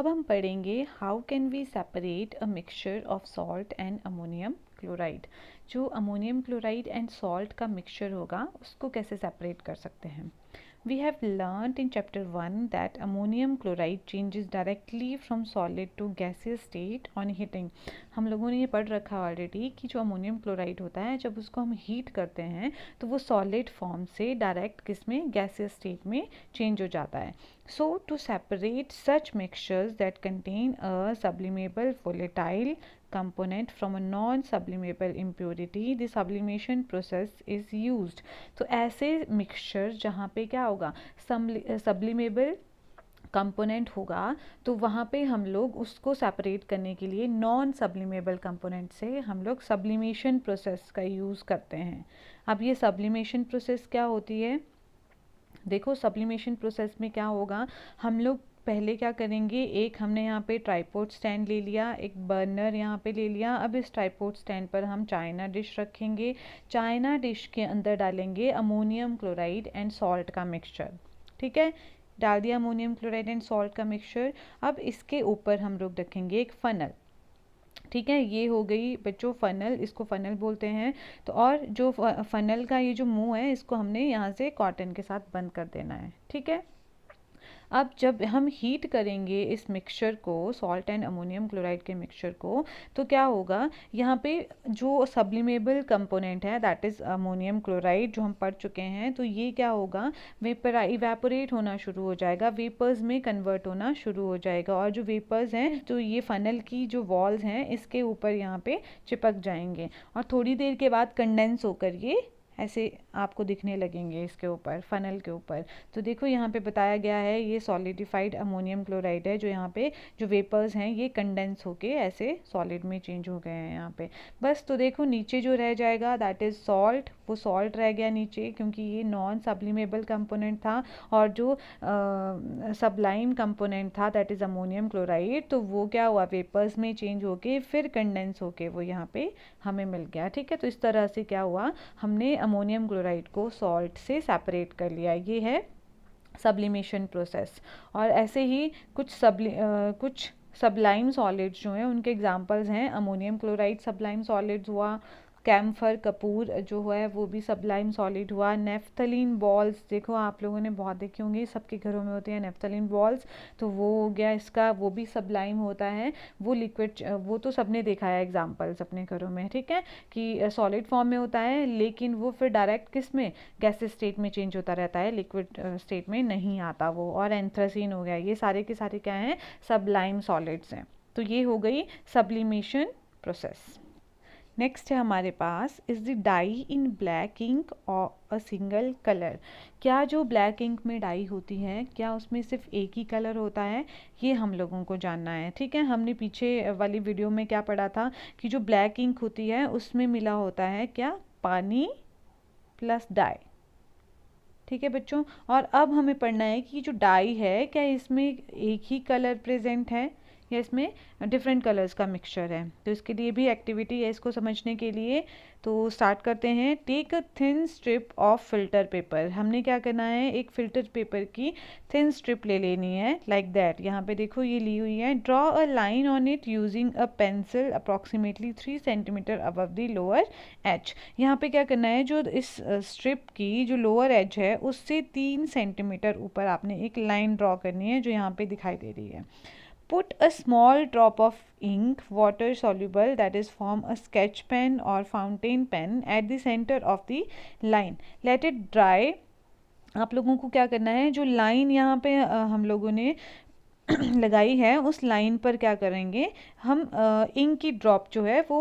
अब हम पढ़ेंगे how can we separate a mixture of salt and ammonium chloride. जो अमोनियम क्लोराइड एंड सॉल्ट का मिक्सचर होगा उसको कैसे सेपरेट कर सकते हैं। We have learnt in chapter 1 that ammonium chloride changes directly from solid to gaseous state on heating। हम लोगों ने ये पढ़ रखा ऑलरेडी कि जो अमोनियम क्लोराइड होता है जब उसको हम हीट करते हैं तो वो सॉलिड फॉर्म से डायरेक्ट किस में गैसियस स्टेट में चेंज हो जाता है। So two separate such mixtures that contain a sublimable volatile component from a non-sublimable impurity, the sublimation process is used। तो ऐसे मिक्सचर जहाँ पे क्या होगा सब्लिमेबल कंपोनेंट होगा तो वहाँ पे हम लोग उसको सेपरेट करने के लिए नॉन सब्लिमेबल कंपोनेंट से हम लोग सब्लिमेशन प्रोसेस का यूज़ करते हैं। अब ये सब्लिमेशन प्रोसेस क्या होती है, देखो सब्लिमेशन प्रोसेस में क्या होगा, हम लोग पहले क्या करेंगे, एक हमने यहाँ पे ट्राइपॉड स्टैंड ले लिया, एक बर्नर यहाँ पे ले लिया। अब इस ट्राइपॉड स्टैंड पर हम चाइना डिश रखेंगे, चाइना डिश के अंदर डालेंगे अमोनियम क्लोराइड एंड सॉल्ट का मिक्सचर। ठीक है, डाल दिया अमोनियम क्लोराइड एंड सॉल्ट का मिक्सचर। अब इसके ऊपर हम लोग रखेंगे एक फनल। ठीक है, ये हो गई बच्चों फनल, इसको फनल बोलते हैं। तो और जो फनल का ये जो मुंह है इसको हमने यहाँ से कॉटन के साथ बंद कर देना है। ठीक है, अब जब हम हीट करेंगे इस मिक्सचर को, सॉल्ट एंड अमोनियम क्लोराइड के मिक्सचर को, तो क्या होगा, यहाँ पे जो सब्लिमेबल कंपोनेंट है दैट इज़ अमोनियम क्लोराइड जो हम पढ़ चुके हैं, तो ये क्या होगा, इवेपोरेट होना शुरू हो जाएगा, वेपर्स में कन्वर्ट होना शुरू हो जाएगा। और जो वेपर्स हैं तो ये फनल की जो वॉल्स हैं इसके ऊपर यहाँ पे चिपक जाएंगे और थोड़ी देर के बाद कंडेंस होकर ये ऐसे आपको दिखने लगेंगे इसके ऊपर, फनल के ऊपर। तो देखो यहाँ पे बताया गया है ये सॉलिडिफाइड अमोनियम क्लोराइड है, जो यहाँ पे जो वेपर्स हैं ये कंडेंस होके ऐसे सॉलिड में चेंज हो गए हैं यहाँ पे। बस तो देखो नीचे जो रह जाएगा दैट इज़ सॉल्ट, वो सॉल्ट रह गया नीचे क्योंकि ये नॉन सब्लिमेबल कंपोनेंट था। और जो सबलाइम कंपोनेंट था दैट इज़ अमोनियम क्लोराइड, तो वो क्या हुआ, वेपर्स में चेंज होके फिर कंडेंस होके वो यहाँ पे हमें मिल गया। ठीक है, तो इस तरह से क्या हुआ, हमने अमोनियम क्लोराइड को सॉल्ट से सेपरेट कर लिया। ये है सब्लिमेशन प्रोसेस। और ऐसे ही कुछ सबलाइम सॉलिड्स जो हैं उनके एग्जांपल्स हैं, अमोनियम क्लोराइड सबलाइम सॉलिड्स हुआ, कैम्फर कपूर जो है वो भी सबलाइम सॉलिड हुआ, नेफ्थलीन बॉल्स, देखो आप लोगों ने बहुत देखे होंगे, सबके घरों में होते हैं नेफ्थलीन बॉल्स, तो वो हो गया इसका, वो भी सबलाइम होता है, वो लिक्विड, वो तो सबने देखा है एग्जांपल्स अपने घरों में। ठीक है, कि सॉलिड फॉर्म में होता है लेकिन वो फिर डायरेक्ट किस में, गैसेस स्टेट में चेंज होता रहता है, लिक्विड स्टेट में नहीं आता वो। और एंथ्रासीन हो गया, ये सारे के सारे क्या हैं, सबलाइम सॉलिड्स हैं। तो ये हो गई सब्लिमेशन प्रोसेस। नेक्स्ट है हमारे पास is the dye in black ink और अ सिंगल कलर। क्या जो ब्लैक इंक में डाई होती है क्या उसमें सिर्फ एक ही कलर होता है, ये हम लोगों को जानना है। ठीक है, हमने पीछे वाली वीडियो में क्या पढ़ा था कि जो ब्लैक इंक होती है उसमें मिला होता है क्या, पानी प्लस डाई। ठीक है बच्चों, और अब हमें पढ़ना है कि जो डाई है क्या इसमें एक ही कलर प्रेजेंट है या इसमें डिफरेंट कलर्स का मिक्सचर है। तो इसके लिए भी एक्टिविटी है, इसको समझने के लिए तो स्टार्ट करते हैं। Take a thin strip of filter paper. हमने क्या करना है, एक फिल्टर पेपर की थिन स्ट्रिप ले लेनी है लाइक दैट। यहाँ पे देखो ये ली हुई है। Draw a line on it using a pencil approximately 3 centimetre above the lower edge. यहाँ पे क्या करना है, जो इस स्ट्रिप की जो लोअर एज है उससे 3 सेंटीमीटर ऊपर आपने एक लाइन ड्रॉ करनी है जो यहाँ पे दिखाई दे रही है। Put a small drop of ink, water soluble, that is form a sketch pen or fountain pen at the center of the line. Let it dry। आप लोगों को क्या करना है, जो लाइन यहाँ पे हम लोगों ने लगाई है उस लाइन पर क्या करेंगे, हम इंक की ड्रॉप जो है वो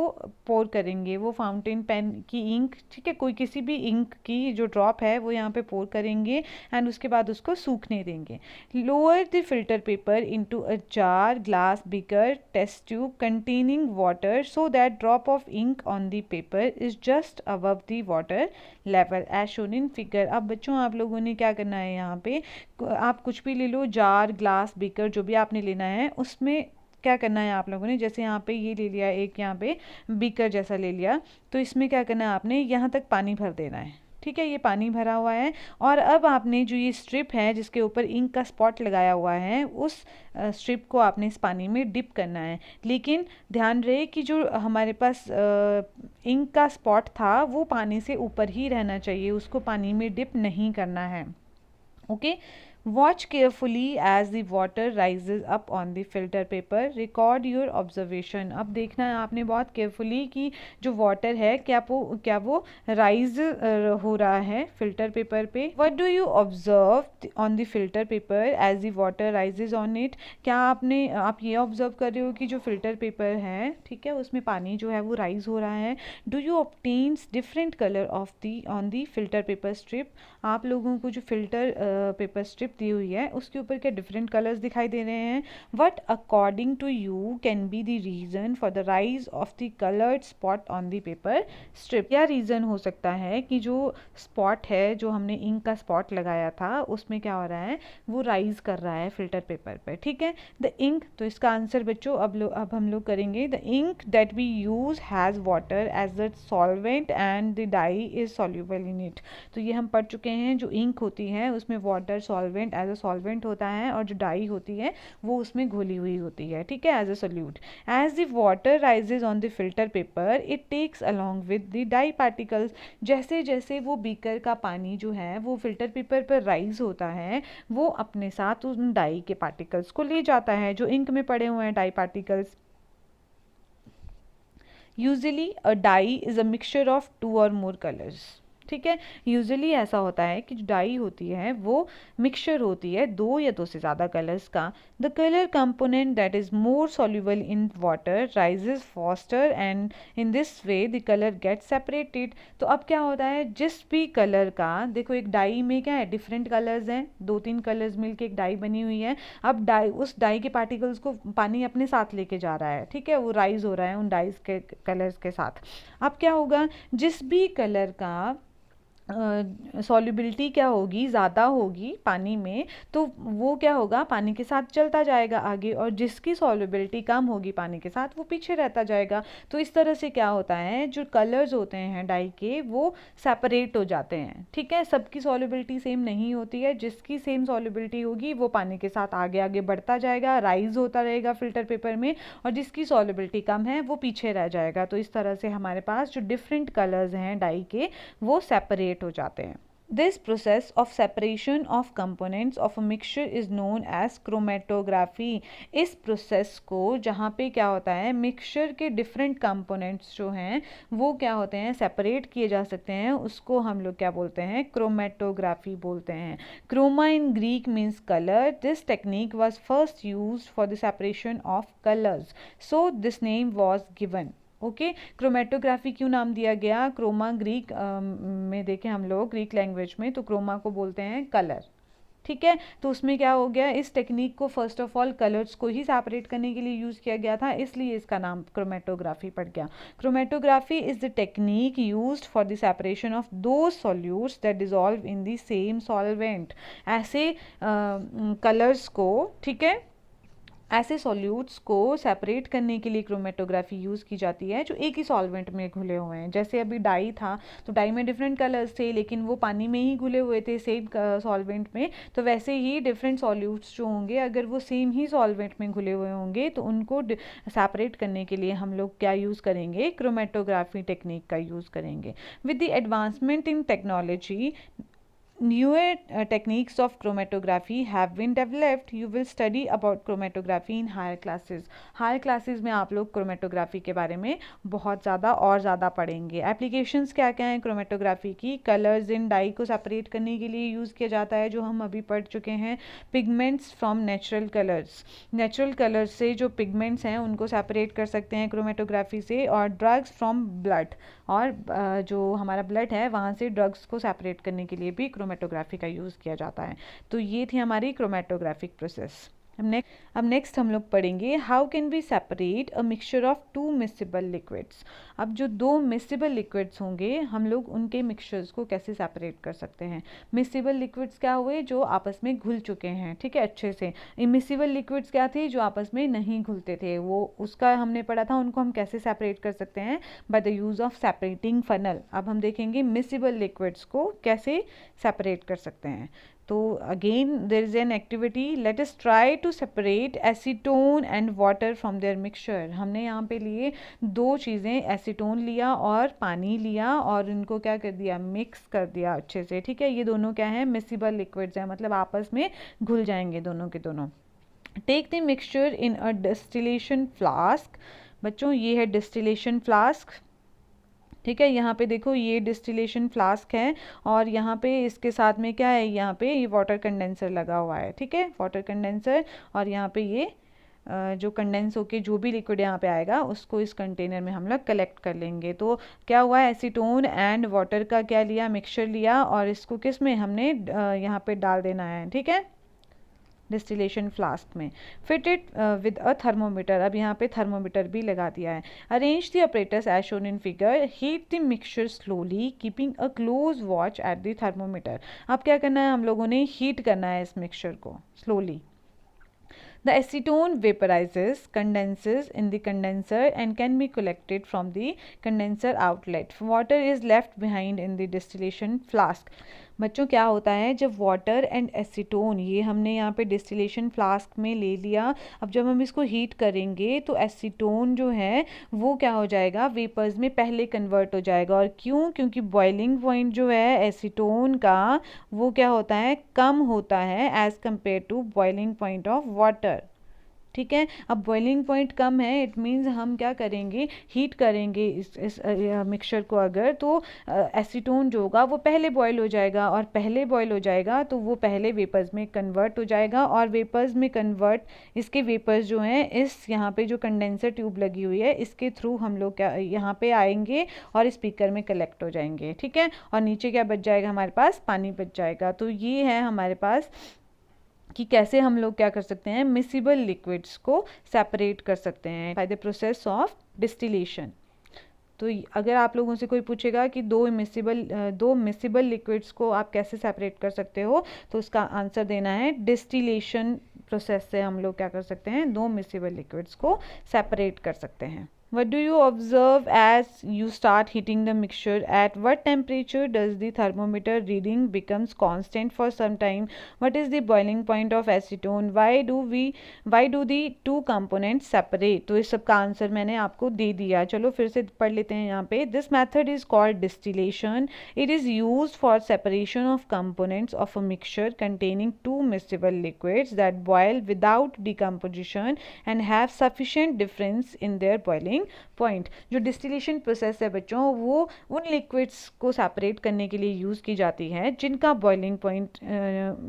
पोर करेंगे, वो फाउंटेन पेन की इंक, ठीक है, कोई किसी भी इंक की जो ड्रॉप है वो यहाँ पे पोर करेंगे एंड उसके बाद उसको सूखने देंगे। Lower the filter paper into a jar, glass, beaker, test tube containing water so that drop of ink on the paper is just above the water level as shown in figure. अब बच्चों आप लोगों ने क्या करना है, यहाँ पे आप कुछ भी ले लो, जार, ग्लास, बीकर, जो भी आपने लेना है उसमें क्या करना है आप लोगों ने, जैसे यहाँ पे ये ले लिया, एक यहाँ पे बीकर जैसा ले लिया, तो इसमें क्या करना है आपने, यहाँ तक पानी भर देना है। ठीक है, ये पानी भरा हुआ है और अब आपने जो ये स्ट्रिप है जिसके ऊपर इंक का स्पॉट लगाया हुआ है उस स्ट्रिप को आपने इस पानी में डिप करना है। लेकिन ध्यान रहे कि जो हमारे पास इंक का स्पॉट था वो पानी से ऊपर ही रहना चाहिए, उसको पानी में डिप नहीं करना है। Okay, watch carefully as the water rises up on the filter paper, record your observation. अब देखना है आपने बहुत केयरफुली कि जो वाटर है क्या वो राइज हो रहा है फिल्टर पेपर पे। What do you observe on the filter paper as the water rises on it. क्या आप ये ऑब्जर्व कर रहे हो कि जो फिल्टर पेपर है, ठीक है, उसमें पानी जो है वो राइज हो रहा है। Do you obtains different colour of the on the filter paper strip. आप लोगों को जो फिल्टर पेपर स्ट्रिप दी हुई है उसके ऊपर क्या डिफरेंट कलर्स दिखाई दे रहे हैं। What according to you can be the reason for the rise of the coloured spot on the paper strip. क्या रीजन हो सकता है कि जो स्पॉट है, जो हमने इंक का स्पॉट लगाया था, उसमें क्या हो रहा है, वो राइज कर रहा है फिल्टर पेपर पर। ठीक है, द इंक, तो इसका आंसर बच्चों अब हम लोग करेंगे। The ink that we use has water as the solvent and the dye is soluble in it. तो ये हम पढ़ चुके हैं, जो इंक होती है उसमें water solvent as a solvent होता है और जो डाई होती है वो उसमें घुली हुई होती है, ठीक है, as a solute. As the water rises on the filter paper it takes along with the dye particles. जैसे जैसे वो बीकर का पानी जो है वो फिल्टर पेपर पर राइज होता है, वो अपने साथ उन डाई के पार्टिकल्स को ले जाता है, जो इंक में पड़े हुए हैं dye particles. Usually a dye is a mixture of 2 or more colours. ठीक है, यूजुअली ऐसा होता है कि जो डाई होती है वो मिक्सचर होती है 2 या 2 से ज़्यादा कलर्स का। The colour component that is more soluble in water rises faster and in this way the colour get separated. तो अब क्या होता है, जिस भी कलर का, देखो एक डाई में क्या है, डिफरेंट कलर्स हैं, 2-3 कलर्स मिलके एक डाई बनी हुई है। अब उस डाई के पार्टिकल्स को पानी अपने साथ लेके जा रहा है, ठीक है, वो राइज हो रहा है उन डाइज के कलर्स के साथ। अब क्या होगा, जिस भी कलर का सॉल्युबिलिटी क्या होगी, ज़्यादा होगी पानी में, तो वो क्या होगा, पानी के साथ चलता जाएगा आगे, और जिसकी सॉल्युबिलिटी कम होगी पानी के साथ वो पीछे रहता जाएगा। तो इस तरह से क्या होता है, जो कलर्स होते हैं डाई के वो सेपरेट हो जाते हैं। ठीक है, सबकी सॉल्युबिलिटी सेम नहीं होती है, जिसकी सेम सॉल्युबिलिटी होगी वो पानी के साथ आगे आगे बढ़ता जाएगा, राइज होता रहेगा फिल्टर पेपर में, और जिसकी सॉल्युबिलिटी कम है वो पीछे रह जाएगा। तो इस तरह से हमारे पास जो डिफरेंट कलर्स हैं डाई के वो सेपरेट हो जाते हैं। This process of separation of components of a mixture is known as chromatography। इस प्रोसेस को, जहाँ पे क्या होता है, मिक्सचर के डिफरेंट कंपोनेंट्स जो हैं वो क्या होते हैं, सेपरेट किए जा सकते हैं, उसको हम लोग क्या बोलते हैं, क्रोमेटोग्राफी बोलते हैं। Chroma in Greek means colour. This technique was first use for the separation of colours, so this name was given. Okay, chromatography क्यों नाम दिया गया, क्रोमा ग्रीक में देखें हम लोग, ग्रीक लैंग्वेज में तो क्रोमा को बोलते हैं कलर। ठीक है, तो उसमें क्या हो गया, इस टेक्निक को फर्स्ट ऑफ ऑल कलर्स को ही सेपरेट करने के लिए यूज़ किया गया था, इसलिए इसका नाम क्रोमेटोग्राफी पड़ गया। Chromatography is the technique used for the separation of those solutes that dissolve in the same solvent. ऐसे कलर्स को, ठीक है, ऐसे सॉल्यूट्स को सेपरेट करने के लिए क्रोमेटोग्राफी यूज़ की जाती है जो एक ही सॉल्वेंट में घुले हुए हैं। जैसे अभी डाई था तो डाई में डिफरेंट कलर्स थे लेकिन वो पानी में ही घुले हुए थे सेम सॉल्वेंट में, तो वैसे ही डिफरेंट सॉल्यूट्स जो होंगे अगर वो सेम ही सॉल्वेंट में घुले हुए होंगे तो उनको सेपरेट करने के लिए हम लोग क्या यूज़ करेंगे, क्रोमेटोग्राफी टेक्निक का यूज़ करेंगे। With the advancement in technology, newer techniques of chromatography have been developed. You will study about chromatography in higher classes. Higher classes में आप लोग chromatography के बारे में बहुत ज़्यादा और ज़्यादा पढ़ेंगे। Applications क्या क्या हैं chromatography की, colors in dye को separate करने के लिए यूज़ किया जाता है जो हम अभी पढ़ चुके हैं। Pigments from natural colors, natural colors से जो pigments हैं उनको separate कर सकते हैं chromatography से। और drugs from blood, और जो हमारा ब्लड है वहाँ से ड्रग्स को सेपरेट करने के लिए भी क्रोमेटोग्राफी का यूज़ किया जाता है। तो ये थी हमारी क्रोमेटोग्राफिक प्रोसेस। अब नेक्स्ट हम लोग पढ़ेंगे how can we separate a mixture of two miscible liquids. अब जो दो मिक्सिबल लिक्विड्स होंगे हम लोग उनके मिक्सचर्स को कैसे सेपरेट कर सकते हैं। मिक्सिबल लिक्विड्स क्या हुए, जो आपस में घुल चुके हैं, ठीक है, अच्छे से। इमिसिबल लिक्विड्स क्या थे, जो आपस में नहीं घुलते थे, वो उसका हमने पढ़ा था, उनको हम कैसे सेपरेट कर सकते हैं, by the use of separating funnel. अब हम देखेंगे मिक्सिबल लिक्विड्स को कैसे सेपरेट कर सकते हैं। तो again there is an activity, let us try to separate acetone and water from their mixture. हमने यहाँ पे लिए दो चीज़ें, एसीटोन लिया और पानी लिया, और इनको क्या कर दिया, मिक्स कर दिया अच्छे से, ठीक है। ये दोनों क्या है, मिक्सिबल लिक्विड्स हैं, मतलब आपस में घुल जाएंगे दोनों के दोनों। Take the mixture in a distillation flask. बच्चों ये है डिस्टिलेशन फ्लास्क, ठीक है। यहाँ पे देखो ये डिस्टिलेशन फ्लास्क है, और यहाँ पे इसके साथ में क्या है, यहाँ पे ये वाटर कंडेंसर लगा हुआ है, ठीक है, वाटर कंडेंसर। और यहाँ पे ये जो कंडेंस होके जो भी लिक्विड यहाँ पे आएगा उसको इस कंटेनर में हम लोग कलेक्ट कर लेंगे। तो क्या हुआ, एसीटोन एंड वाटर का क्या लिया, मिक्सचर लिया, और इसको किस में हमने यहाँ पे डाल देना है, ठीक है, डिस्टिलेशन फ्लास्क में। Fit it with a thermometer. अब यहाँ पे थर्मोमीटर भी लगा दिया है। Arrange the operators as shown in figure. Heat the mixture slowly keeping a close watch at the thermometer. अब क्या करना है, हम लोगों ने हीट करना है इस मिक्सचर को slowly. The acetone vaporizes, condenses in the condenser and can be collected from the condenser outlet. Water is left behind in the distillation flask. बच्चों क्या होता है, जब वाटर एंड एसीटोन ये हमने यहाँ पे डिस्टिलेशन फ्लास्क में ले लिया, अब जब हम इसको हीट करेंगे तो एसीटोन जो है वो क्या हो जाएगा, वेपर्स में पहले कन्वर्ट हो जाएगा। और क्यों, क्योंकि बॉइलिंग पॉइंट जो है एसीटोन का वो क्या होता है, कम होता है as compare to boiling point of water, ठीक है। अब बॉइलिंग पॉइंट कम है, इट मीन्स हम क्या करेंगे, हीट करेंगे इस मिक्सचर को अगर, तो एसीटोन जो होगा वो पहले बॉयल हो जाएगा, और पहले बॉयल हो जाएगा तो वो पहले वेपर्स में कन्वर्ट हो जाएगा, और वेपर्स में कन्वर्ट, इसके वेपर्स जो हैं इस यहाँ पे जो कंडेंसर ट्यूब लगी हुई है इसके थ्रू हम लोग क्या यहाँ पे आएंगे और स्पीकर में कलेक्ट हो जाएंगे, ठीक है। और नीचे क्या बच जाएगा, हमारे पास पानी बच जाएगा। तो ये है हमारे पास कि कैसे हम लोग क्या कर सकते हैं, मिक्सिबल लिक्विड्स को सेपरेट कर सकते हैं by the process of distillation. तो अगर आप लोगों से कोई पूछेगा कि दो मिक्सिबल लिक्विड्स को आप कैसे सेपरेट कर सकते हो, तो उसका आंसर देना है डिस्टिलेशन प्रोसेस से हम लोग क्या कर सकते हैं, दो मिक्सिबल लिक्विड्स को सेपरेट कर सकते हैं। What do you observe as you start heating the mixture? At what temperature does the thermometer reading becomes constant for some time? What is the boiling point of acetone? Why do the two components separate? तो इस सब का answer मैंने आपको दे दिया। चलो फिर से पढ़ लेते हैं यहाँ पे। This method is called distillation. It is used for separation of components of a mixture containing two miscible liquids that boil without decomposition and have sufficient difference in their boiling point. जो distillation process है बच्चों, वो उन liquids को separate करने के लिए use की जाती है जिनका बॉइलिंग पॉइंट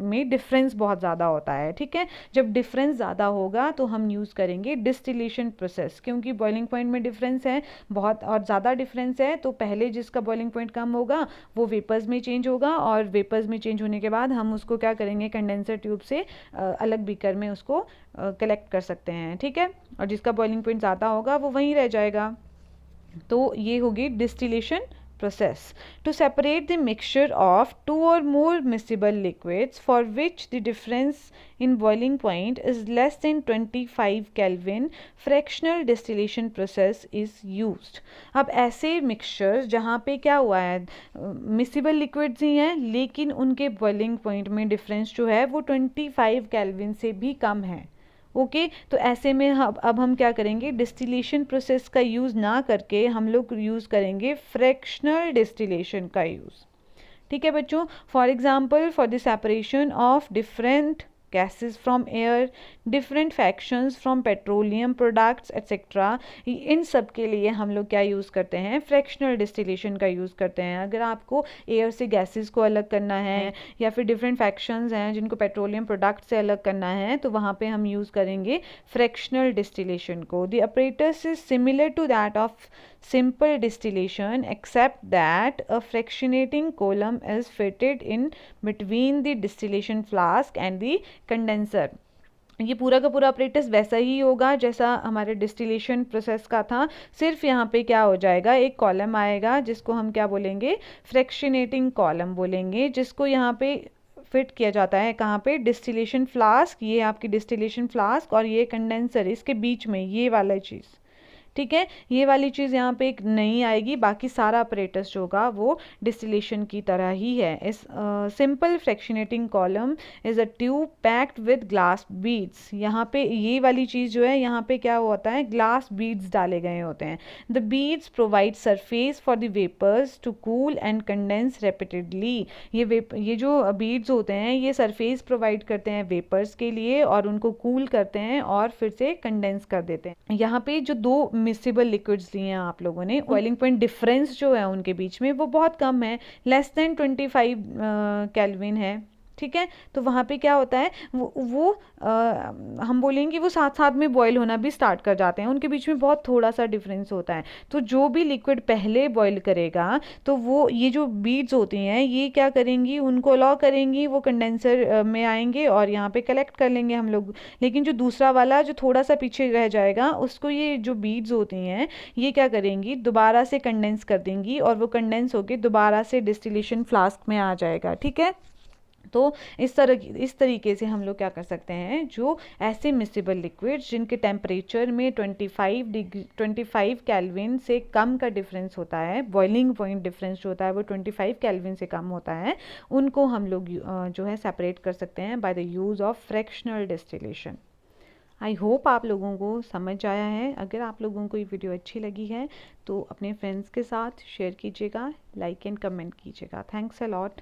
में डिफरेंस बहुत ज़्यादा होता है, ठीक है। जब डिफरेंस ज़्यादा होगा तो हम यूज़ करेंगे डिस्टिलेशन प्रोसेस, क्योंकि बॉइलिंग पॉइंट में डिफरेंस है बहुत और ज़्यादा डिफरेंस है, तो पहले जिसका बॉइलिंग पॉइंट कम होगा वो वेपर्स में चेंज होगा, और वेपर्स में चेंज होने के बाद हम उसको क्या करेंगे, कंडेंसर ट्यूब से अलग बीकर में उसको कलेक्ट कर सकते हैं, ठीक है। और जिसका बॉइलिंग पॉइंट ज़्यादा होगा वो वहीं रह जाएगा। तो ये होगी distillation process. To separate the mixture of two or more miscible liquids for which the difference in boiling point is less than 25 Kelvin, fractional distillation process is used. अब ऐसे मिक्सचर्स जहाँ पे क्या हुआ है, मिक्सिबल लिक्विड्स ही हैं लेकिन उनके बॉइलिंग पॉइंट में डिफरेंस जो है वो 25 केल्विन से भी कम है, ओके तो ऐसे में अब हम क्या करेंगे, डिस्टिलेशन प्रोसेस का यूज़ ना करके हम लोग यूज़ करेंगे फ्रैक्शनल डिस्टिलेशन का यूज़, ठीक है बच्चों। For example, for the separation of different gases from air, different fractions from petroleum products etc. इन सब के लिए हम लोग क्या यूज़ करते हैं, फ्रैक्शनल डिस्टिलेशन का यूज़ करते हैं। अगर आपको एयर से गैसेस को अलग करना है या फिर डिफरेंट फ्रैक्शंस हैं जिनको पेट्रोलियम प्रोडक्ट से अलग करना है, तो वहाँ पे हम यूज़ करेंगे फ्रैक्शनल डिस्टिलेशन को। The apparatus is similar to that of simple distillation except that a fractionating column is fitted in between the distillation flask and the condenser. ये पूरा का पूरा अपरेटस वैसा ही होगा जैसा हमारे डिस्टिलेशन प्रोसेस का था, सिर्फ यहाँ पे क्या हो जाएगा, एक कॉलम आएगा जिसको हम क्या बोलेंगे, फ्रैक्शनेटिंग कॉलम बोलेंगे, जिसको यहाँ पे फिट किया जाता है कहाँ पे, डिस्टिलेशन फ्लास्क, ये आपकी डिस्टिलेशन फ्लास्क और ये कंडेंसर, इसके बीच में ये वाला चीज़, ठीक है। ये वाली चीज़ यहाँ पे एक नहीं आएगी, बाकी सारा अपरेटस जो होगा वो डिस्टिलेशन की तरह ही है। इस simple fractionating column is a tube packed with glass beads. यहाँ पे ये वाली चीज़ जो है, यहाँ पे क्या होता है, ग्लास बीड्स डाले गए होते हैं। The beads provide surface for the vapours to cool and condense repeatedly. ये जो बीड्स होते हैं ये सरफेस प्रोवाइड करते हैं वेपर्स के लिए और उनको कूल करते हैं और फिर से कंडेंस कर देते हैं। यहाँ पे जो दो मिक्सिबल लिक्विड्स लिए हैं आप लोगों ने, बॉइलिंग पॉइंट डिफरेंस जो है उनके बीच में वो बहुत कम है, लेस देन 25 केल्विन है, ठीक है। तो वहाँ पे क्या होता है, वो हम बोलेंगे वो साथ साथ में बॉईल होना भी स्टार्ट कर जाते हैं, उनके बीच में बहुत थोड़ा सा डिफरेंस होता है। तो जो भी लिक्विड पहले बॉईल करेगा तो वो ये जो बीड्स होती हैं ये क्या करेंगी, उनको अलाउ करेंगी, वो कंडेंसर में आएंगे और यहाँ पे कलेक्ट कर लेंगे हम लोग। लेकिन जो दूसरा वाला जो थोड़ा सा पीछे रह जाएगा उसको ये जो बीड्स होती हैं ये क्या करेंगी, दोबारा से कंडेंस कर देंगी और वो कंडेंस होके दोबारा से डिस्टिलेशन फ्लास्क में आ जाएगा, ठीक है। तो इस तरीके से हम लोग क्या कर सकते हैं, जो ऐसे मिक्सिबल लिक्विड्स जिनके टेम्परेचर में 25 केल्विन से कम का डिफरेंस होता है, बॉइलिंग पॉइंट डिफरेंस जो होता है वो 25 केल्विन से कम होता है, उनको हम लोग जो है सेपरेट कर सकते हैं by the use of fractional distillation. I hope आप लोगों को समझ आया है। अगर आप लोगों को ये वीडियो अच्छी लगी है तो अपने फ्रेंड्स के साथ शेयर कीजिएगा, लाइक एंड कमेंट कीजिएगा। Thanks a lot.